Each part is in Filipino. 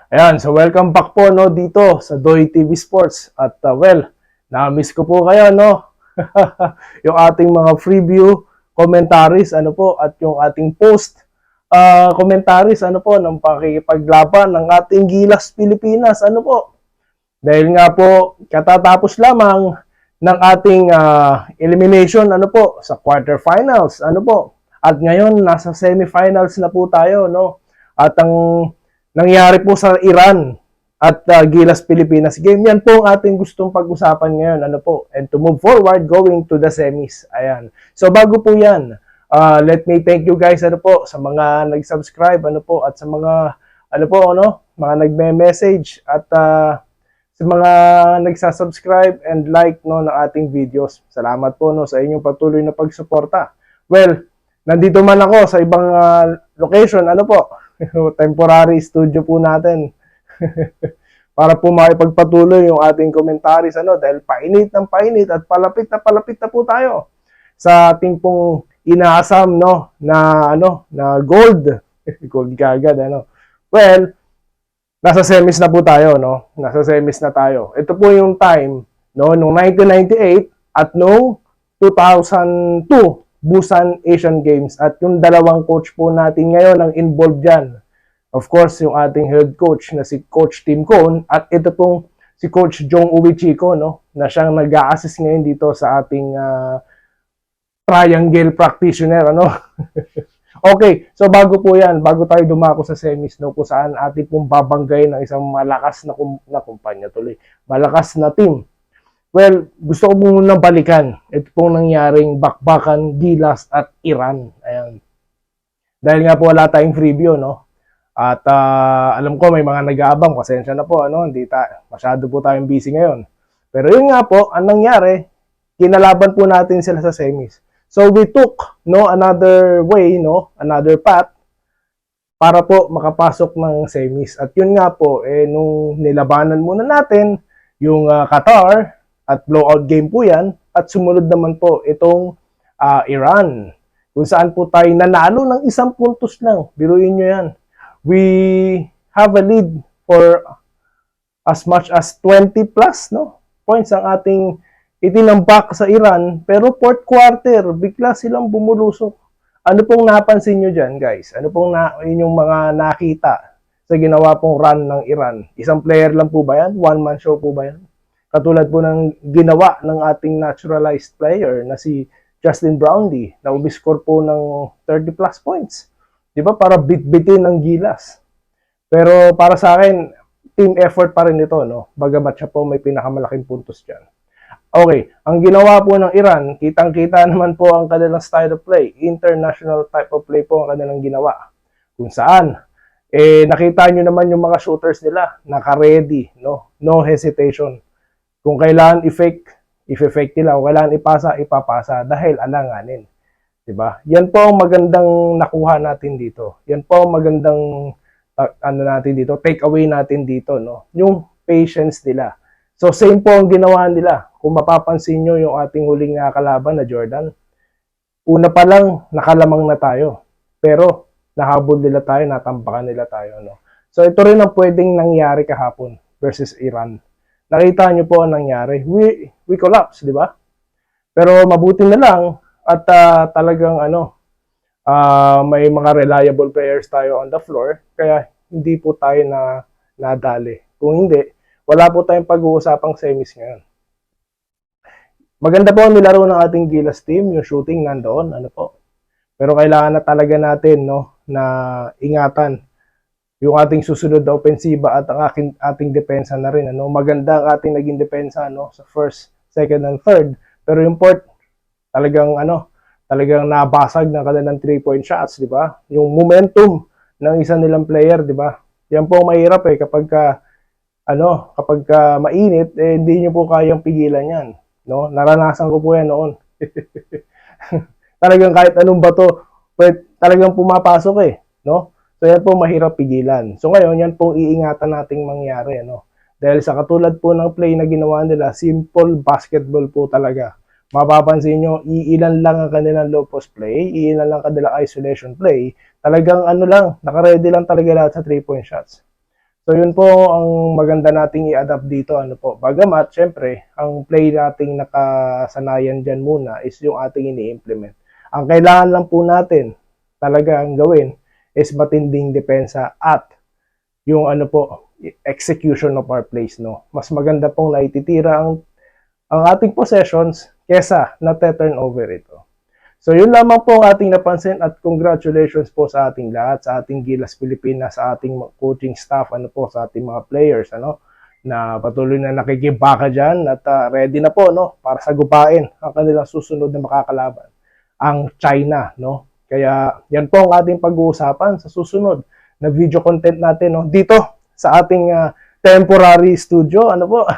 Ayan, so welcome back po no dito sa Doy TV Sports at na-miss ko po kayo no. Yung ating mga preview commentaries ano po at yung ating post commentaries ano po ng pakikipaglaban ng ating Gilas Pilipinas ano po. Dahil nga po katatapos lamang ng ating elimination ano po sa quarterfinals ano po. At ngayon nasa semifinals na po tayo no. At ang nangyari po sa Iran at Gilas Pilipinas game. Yan po ang ating gustong pag-usapan ngayon. Ano po? And to move forward, going to the semis. Ayan. So bago po yan, let me thank you guys ano po sa mga nag-subscribe ano po at sa mga ano po mga nagme-message at sa mga nagsasubscribe and like no ng ating videos. Salamat po no sa inyong patuloy na pagsuporta. Well, nandito man ako sa ibang location ano po. Temporary studio po natin para po makipagpatuloy yung ating commentaries dahil painit ng painit at palapit na po tayo sa ating pong inaasam na gold gold kagad well nasa semis na po tayo nasa semis na tayo. Ito po yung time nung 1998 at nung 2002 Busan Asian Games at yung dalawang coach po natin ngayon ang involved dyan. Of course, yung ating head coach na si Coach Tim Cone at ito pong si Coach Jong Uichiko na siyang nag-a-assist ngayon dito sa ating triangle practitioner Okay, so bago po yan, bago tayo dumako sa semis kung saan ating pong babanggay ng isang malakas na kumpanya tuloy, malakas na team. Well, gusto ko munang balikan ito pong nangyaring bakbakan Gilas at Iran. Ayan. Dahil nga po wala tayong preview, At alam ko may mga nag-aabang, pasensya na po, masyado po tayong busy ngayon. Pero yun nga po, ang nangyari, kinalaban po natin sila sa semis. So we took another way, another path para po makapasok ng semis. At yun nga po, nung nilabanan muna natin yung Qatar, at blowout game po yan. At sumunod naman po itong Iran. Kung saan po tayo nanalo ng 1 puntos lang. Biruin nyo yan. We have a lead for as much as 20 plus points ang ating itinambak sa Iran. Pero fourth quarter, bigla silang bumulusok. Ano pong napansin nyo dyan, guys? Ano pong inyong mga nakita sa ginawa pong run ng Iran? Isang player lang po ba yan? One-man show po ba yan? Katulad po ng ginawa ng ating naturalized player na si Justin Brownlee na umiscore po ng 30 plus points. Di ba? Para bit-bitin ng Gilas. Pero para sa akin, team effort pa rin ito, Bagamat siya po may pinakamalaking puntos dyan. Okay, ang ginawa po ng Iran, kitang-kita naman po ang kanilang style of play. International type of play po ang kanilang ginawa. Kung saan, nakita nyo naman yung mga shooters nila, naka-ready, no hesitation. Kung kailangan i-fake nila. Kung kailangan ipasa, ipapasa dahil alanganin. Diba? Yan po ang magandang nakuha natin dito. Yan po ang magandang natin dito, take away natin dito, yung patience nila. So same po ang ginawa nila. Kung mapapansin nyo yung ating huling kalaban na Jordan, una pa lang nakalamang na tayo. Pero nahabol nila tayo, natambakan nila tayo. So ito rin ang pwedeng nangyari kahapon versus Iran. Nakita nyo po ang nangyari. We collapse, di ba? Pero mabuti na lang at talagang may mga reliable players tayo on the floor kaya hindi po tayo nadali. Kung hindi, wala po tayong pag-uusapang semis ngayon. Maganda po ang nilaro ng ating Gilas team, yung shooting nandoon, Pero kailangan na talaga natin na ingatan yung ating susunod na opensiba at ang ating depensa na rin. Maganda ang ating naging depensa sa first, second, and third. Pero yung fourth, talagang nabasag ng kanilang 3-point shots, di ba? Yung momentum ng isa nilang player, di ba? Yan po mahirap kapag mainit, hindi nyo po kayang pigilan yan. Naranasan ko po yan noon. Talagang kahit anong bato, talagang pumapasok So yan po mahirap pigilan. So ngayon, yan po iingatan nating mangyari. Dahil sa katulad po ng play na ginawa nila, simple basketball po talaga. Mapapansin nyo, iilan lang ang kanilang low post play, iilan lang kanilang isolation play. Talagang lang, nakaready lang talaga lahat sa 3-point shots. So yun po ang maganda nating i-adapt dito. Ano po? Bagamat, syempre, ang play nating nakasanayan dyan muna is yung ating ini-implement. Ang kailangan lang po natin talagang gawin is matinding depensa at yung ano po, execution of our plays, no? Mas maganda pong naititira ang ating possessions kesa na-turnover ito. So yun lamang po ang ating napansin at congratulations po sa ating lahat, sa ating Gilas Pilipinas, sa ating coaching staff, ano po, sa ating mga players, ano, na patuloy na nakikibaka dyan at ready na po, no, para sagupain ang kanilang susunod na makakalaban, ang China, no. Kaya yan po ang ating pag-uusapan sa susunod na video content natin, no, dito sa ating temporary studio, ano po.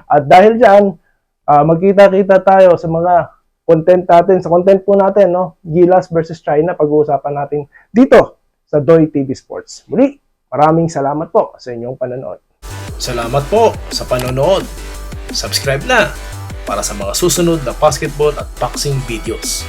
At dahil dyan, magkita-kita tayo sa mga content natin, sa content po natin, no? Gilas versus China, pag-uusapan natin dito sa Doy TV Sports. Muli, maraming salamat po sa inyong panonood. Salamat po sa panonood. Subscribe na para sa mga susunod na basketball at boxing videos.